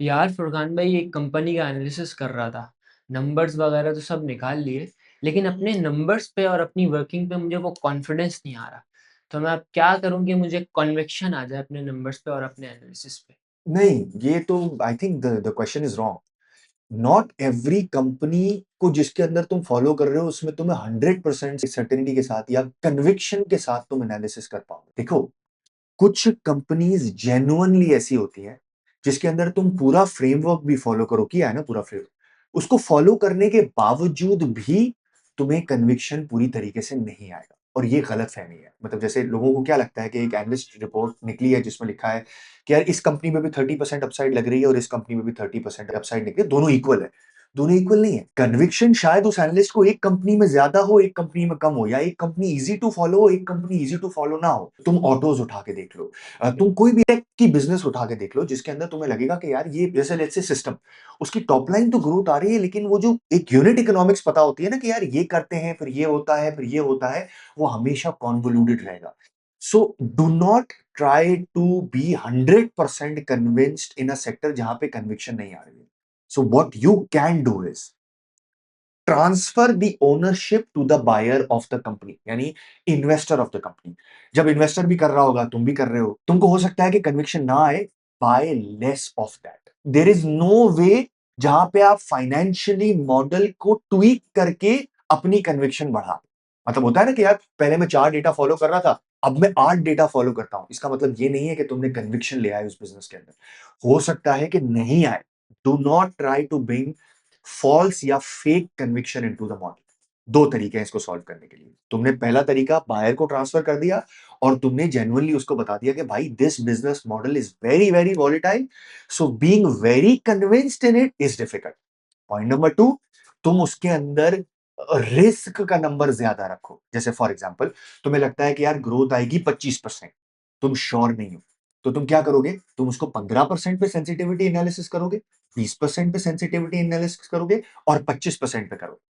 यार फुरकान भाई एक कंपनी का एनालिसिस कर रहा था। नंबर्स वगैरह तो सब निकाल लिए, लेकिन अपने नंबर्स पे और अपनी वर्किंग पे मुझे वो कॉन्फिडेंस नहीं आ रहा। तो मैं अब क्या करूं कि मुझे कन्विक्शन आ जाए अपने नंबर्स पे और अपने एनालिसिस पे। नहीं, ये तो I think the question is wrong. Not every company को जिसके अंदर तुम फॉलो कर रहे हो उसमें तुम्हें 100% सर्टेनिटी के साथ या कन्विक्शन के साथ तुम एनालिसिस कर पाओगे। देखो, कुछ कंपनीज जेन्युइनली ऐसी होती हैं जिसके अंदर तुम पूरा फ्रेमवर्क भी फॉलो करो, किया है ना पूरा फ्रेमवर्क, उसको फॉलो करने के बावजूद भी तुम्हें कन्विक्शन पूरी तरीके से नहीं आएगा। और ये गलत फहमी है। मतलब जैसे लोगों को क्या लगता है कि एक एनालिस्ट रिपोर्ट निकली है जिसमें लिखा है कि यार इस कंपनी में भी 30% अपसाइड लग रही है और इस कंपनी में भी 30% अपसाइड निकली है, दोनों इक्वल है। दोनों इक्वल नहीं है। कन्विक्शन शायद उस एनालिस्ट को एक कंपनी में ज्यादा हो, एक कंपनी में कम हो, या एक कंपनी इजी टू फॉलो हो, एक कंपनी इजी टू फॉलो ना हो। तुम ऑटोज उठा के देख लो, तुम कोई भी टेक की बिजनेस उठा के देख लो जिसके अंदर तुम्हें लगेगा कि यार ये जैसे लेट्स से सिस्टम, उसकी टॉप लाइन तो ग्रोथ आ रही है, लेकिन वो जो एक यूनिट इकोनॉमिक्स पता होती है ना कि यार ये करते हैं फिर ये होता है फिर ये होता है, वो हमेशा कॉन्वोल्यूटेड रहेगा। So do not try to be 100% convinced in a sector जहां पे कन्विक्शन नहीं आ रही है। So what you can do is transfer the ownership to the buyer of the company, यानी इन्वेस्टर ऑफ द कंपनी। जब investor भी कर रहा होगा, तुम भी कर रहे हो, तुमको हो सकता है कि कन्विक्शन ना आए, by less of that. There is no way जहां पे आप फाइनेंशियली मॉडल को ट्वीक करके अपनी कन्विक्शन बढ़ा। मतलब होता है ना कि यार पहले मैं 4 डेटा फॉलो कर रहा था, अब मैं 8 डेटा फॉलो करता हूं। इसका मतलब ये नहीं है कि तुमने कन्विक्शन ले आए उस बिजनेस के अंदर, हो सकता है कि नहीं आए। Do not try to bring false या fake conviction into the model. दो तरीके हैं इसको सॉल्व करने के लिए। तुमने पहला तरीका बायर को ट्रांसफर कर दिया और तुमने जेन्युइनली उसको बता दिया कि भाई this business model is very very volatile, so being very convinced in it is difficult. Point number two, तुम उसके अंदर रिस्क का नंबर ज्यादा रखो। जैसे फॉर एग्जांपल, तुम्हें लगता है कि यार ग्रोथ आएगी 25%, तुम श्योर नहीं हो, तो तुम क्या करोगे? तुम उसको 15% पे सेंसिटिविटी एनालिसिस करोगे, 20% पे सेंसिटिविटी एनालिसिस करोगे और 25% पे करोगे।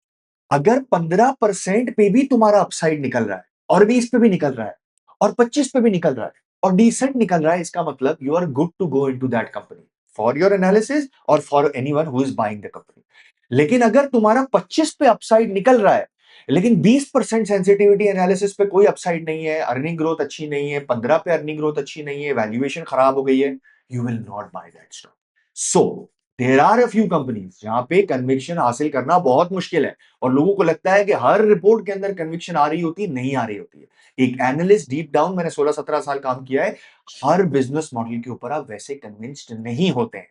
अगर 15% पे भी तुम्हारा अपसाइड निकल रहा है और 20 पे भी निकल रहा है और 25 पे भी निकल रहा है और डिसेंट निकल रहा है, इसका मतलब you are good to go into that company for your analysis और for anyone who is buying the company. लेकिन अगर तुम्हारा 25 पे अपसाइड निकल रहा है लेकिन 20% सेंसिटिविटी एनालिसिस पे कोई अपसाइड नहीं है, अर्निंग ग्रोथ अच्छी नहीं है, 15 पे अर्निंग ग्रोथ अच्छी नहीं है, वैल्यूएशन खराब हो गई है, you will not buy that stock. So there are a few companies जहां पे कन्विक्शन हासिल करना बहुत मुश्किल है और लोगों को लगता है कि हर रिपोर्ट के अंदर कन्विक्शन आ रही होती है, नहीं आ रही होती है। एक एनालिस्ट डीप डाउन, मैंने 16-17 साल काम किया है, हर बिजनेस मॉडल के ऊपर आप वैसे कन्विंस्ड नहीं होते हैं।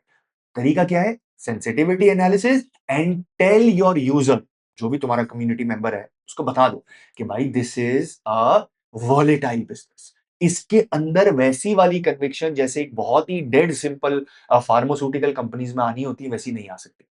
तरीका क्या है? Sensitivity analysis and tell your user, जो भी तुम्हारा कम्युनिटी मेंबर है उसको बता दो कि भाई this is a volatile business. इसके अंदर वैसी वाली कन्विक्शन जैसे एक बहुत ही डेड सिंपल फार्मास्यूटिकल कंपनीज में आनी होती है वैसी नहीं आ सकती।